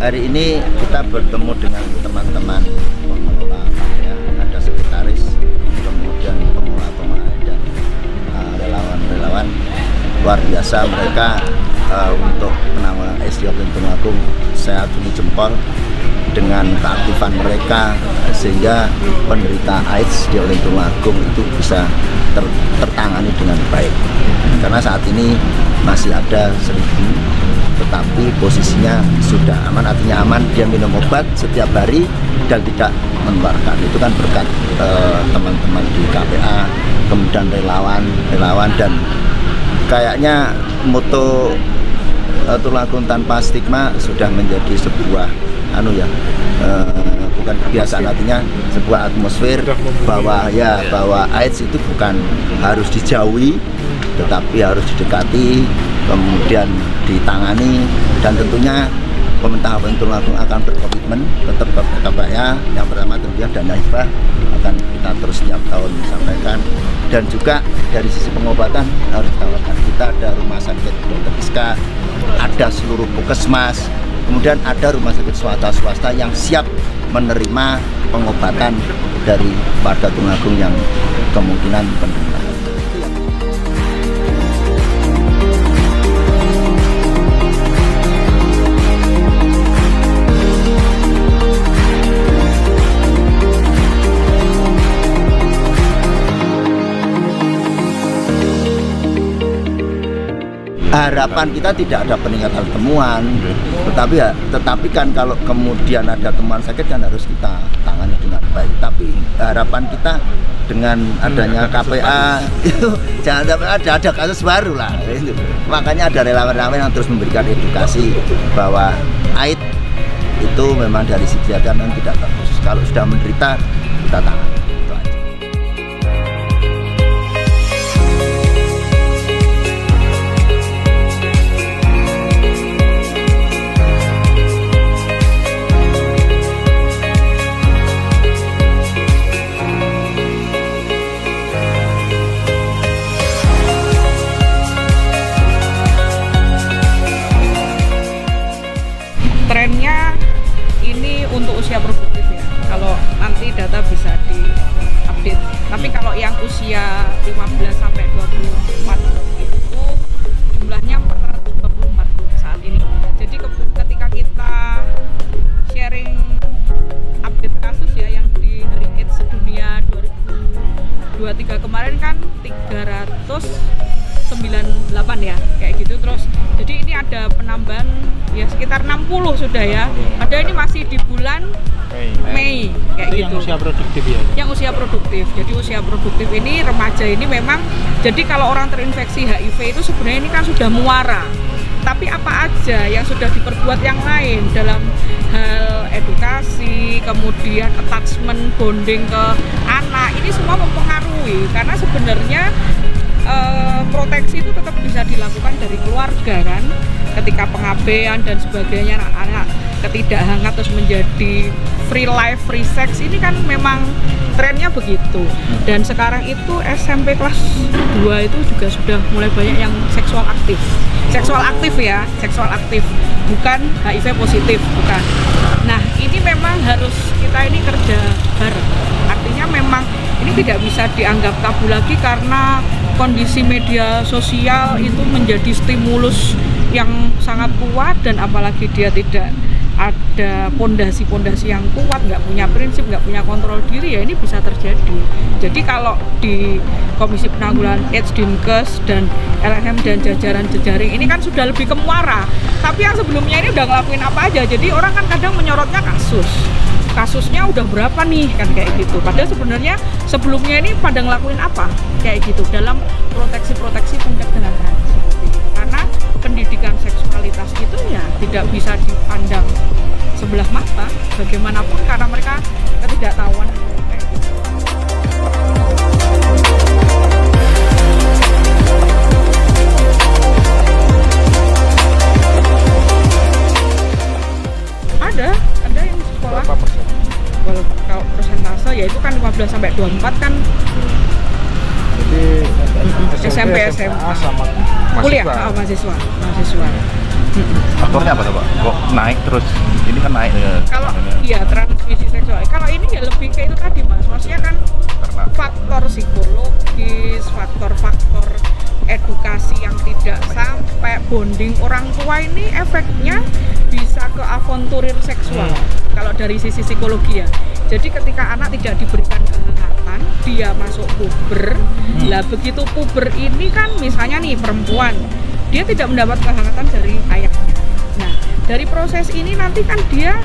hari ini kita bertemu dengan teman-teman pengelola ya, ada sekretaris, kemudian pengelola dan relawan-relawan luar biasa mereka untuk penanggulangan AIDS di Kabupaten Tulungagung. Saya acungi jempol dengan keaktifan mereka sehingga penderita AIDS di Kabupaten Tulungagung itu bisa tertangani dengan baik. Karena saat ini masih ada 1.000, tetapi posisinya sudah aman, artinya aman, dia minum obat setiap hari dan tidak menularkan. Itu kan berkat teman-teman di KPA, kemudian relawan dan kayaknya moto Tulungagung tanpa stigma sudah menjadi sebuah bukan kebiasaan, artinya sebuah atmosfer bahwa AIDS itu bukan harus dijauhi, tetapi harus didekati, kemudian ditangani, dan tentunya pemerintah Kabupaten Tulungagung akan berkomitmen tetap ke KPA. Yang pertama tentunya dana hibah akan kita terus setiap tahun sampaikan, dan juga dari sisi pengobatan harus ditawarkan. Kita ada rumah sakit Dr. Iska, ada seluruh puskesmas, kemudian ada rumah sakit swasta yang siap menerima pengobatan dari warga Tulungagung yang kemungkinan penderita. Harapan kita tidak ada peningkatan temuan, tetapi kan kalau kemudian ada temuan sakit kan harus kita tangani dengan baik. Tapi harapan kita dengan adanya KPA itu jangan sampai ada kasus baru lah. Makanya ada relawan-relawan yang terus memberikan edukasi bahwa AIDS itu memang dari segi kesehatan tidak bagus. Kalau sudah menderita kita tangani. Trennya ini untuk usia produktif ya, kalau nanti data bisa diupdate. Tapi kalau yang usia 15 sampai 24 itu jumlahnya 424 saat ini. Jadi ketika kita sharing update kasus ya yang di Hari AIDS Sedunia 2023 kemarin kan 398 ya, kayak gitu. Terus jadi ini ada penambahan ya sekitar 60 sudah ya. Padahal ini masih di bulan Mei kayak gitu. Yang usia produktif ya. Yang usia produktif. Jadi usia produktif ini remaja ini memang, jadi kalau orang terinfeksi HIV itu sebenarnya ini kan sudah muara. Tapi apa aja yang sudah diperbuat yang lain dalam hal edukasi, kemudian attachment, bonding ke anak, ini semua mempengaruhi. Karena sebenarnya proteksi itu tetap bisa dilakukan dari keluarga kan, ketika pengabean dan sebagainya, anak-anak ketidakhangat terus menjadi free life, free sex, ini kan memang trennya begitu. Dan sekarang itu SMP kelas 2 itu juga sudah mulai banyak yang seksual aktif ya, seksual aktif, bukan HIV positif, bukan. Nah ini memang harus kita ini kerja bareng, artinya memang ini tidak bisa dianggap tabu lagi karena kondisi media sosial itu menjadi stimulus yang sangat kuat, dan apalagi dia tidak ada pondasi-pondasi yang kuat, nggak punya prinsip, nggak punya kontrol diri, ya ini bisa terjadi. Jadi kalau di Komisi Penanggulangan AIDS Dinkes dan LSM dan jajaran jejaring ini kan sudah lebih ke muara, tapi yang sebelumnya ini udah ngelakuin apa aja. Jadi orang kan kadang menyorotnya kasusnya udah berapa nih kan kayak gitu, padahal sebenarnya sebelumnya ini pada ngelakuin apa kayak gitu dalam proteksi pencegahan seperti itu. Karena pendidikan seksualitas itu ya tidak bisa dipandang sebelah mata bagaimanapun karena mereka ketidaktahuan kayak gitu. Ada yang sekolah. Berapa persen? Kalau persentase ya itu kan 15 sampai 24 kan. Jadi SMP SMA sama kuliah, mahasiswa. mahasiswa. Faktornya apa tuh Pak? Kok naik terus? Ini kan naik ya. Kalau iya transmisi seksual, kalau ini ya lebih ke itu tadi Mas, maksudnya kan Karena faktor psikologis, faktor-faktor edukasi yang tidak sampai, bonding orang tua ini efeknya bisa ke avanturir seksual kalau dari sisi psikologi ya. Jadi ketika anak tidak diberikan kehangatan, dia masuk puber. Lah begitu puber ini kan misalnya nih perempuan, dia tidak mendapat kehangatan dari ayahnya. Nah, dari proses ini nanti kan dia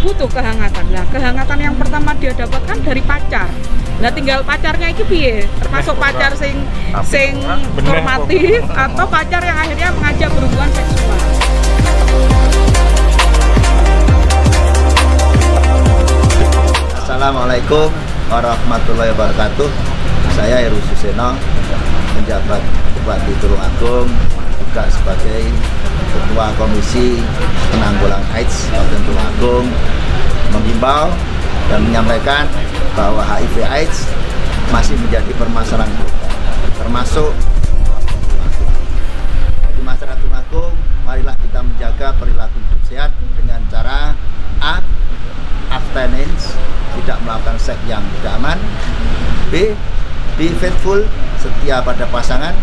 butuh kehangatan. Lah kehangatan yang pertama dia dapatkan dari pacar. Lah tinggal pacarnya itu piye? Termasuk pacar sing normatif atau pacar yang akhirnya mengajak berhubungan seksual. Assalamualaikum warahmatullahi wabarakatuh. Saya Heru Suseno, penjabat Bupati Tulungagung, juga sebagai Ketua Komisi Penanggulangan AIDS Kabupaten Tulungagung, menghimbau dan menyampaikan bahwa HIV/AIDS masih menjadi permasalahan global, termasuk di masyarakat Tulungagung. Marilah kita menjaga perilaku hidup sehat dengan cara A. Abstinence, tidak melakukan seks yang tidak aman. B. Be faithful, setia pada pasangan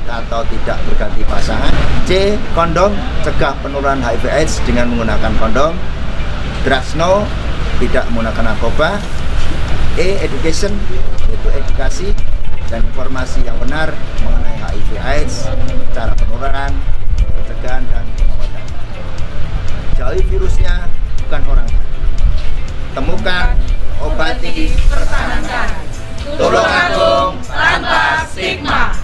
atau tidak berganti pasangan. C. Kondom, cegah penularan HIV/AIDS dengan menggunakan kondom. Drugs no, tidak menggunakan narkoba. E. Education, yaitu edukasi dan informasi yang benar mengenai HIV/AIDS, cara penularan, pencegahan dan pengobatan. Jauhi virusnya, bukan orangnya. Temukan, obati, pertahankan. Tulungagung tanpa stigma.